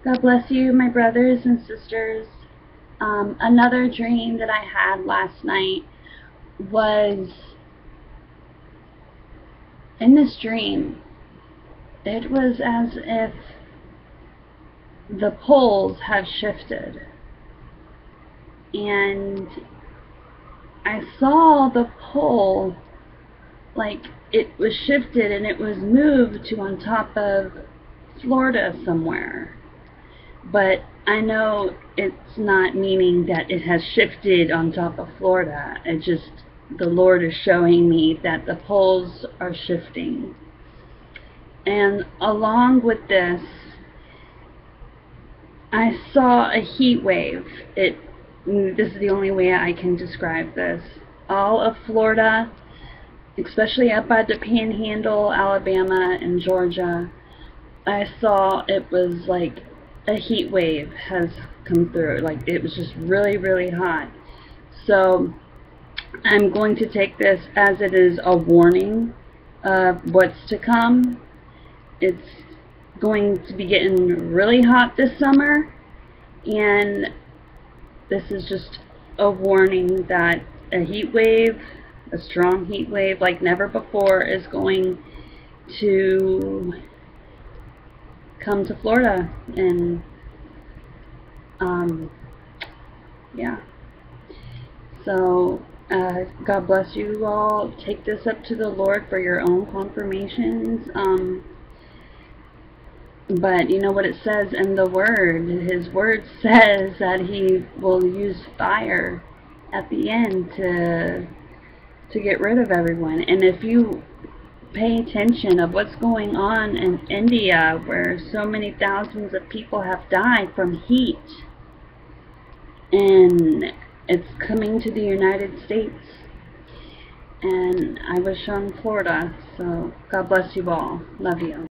God bless you, my brothers and sisters. Another dream that I had last night was, in this dream, it was as if the poles have shifted. And I saw the pole, like it was shifted and it was moved to on top of Florida somewhere. But I know it's not meaning that it has shifted on top of Florida. It just, the Lord is showing me that the poles are shifting. And along with this, I saw a heat wave. This is the only way I can describe this. All of Florida, especially up by the Panhandle, Alabama and Georgia, I saw it was like a heat wave has come through. Like it was just really, really hot. So I'm going to take this as it is a warning of what's to come. It's going to be getting really hot this summer, and this is just a warning that a heat wave, a strong heat wave like never before, is going to come to Florida. And yeah, so God bless you all. Take this up to the Lord for your own confirmations. But you know what it says in the Word. His Word says that He will use fire at the end to get rid of everyone. And if you pay attention of what's going on in India, where so many thousands of people have died from heat, and it's coming to the United States, and I was shown Florida. So God bless you all. Love you.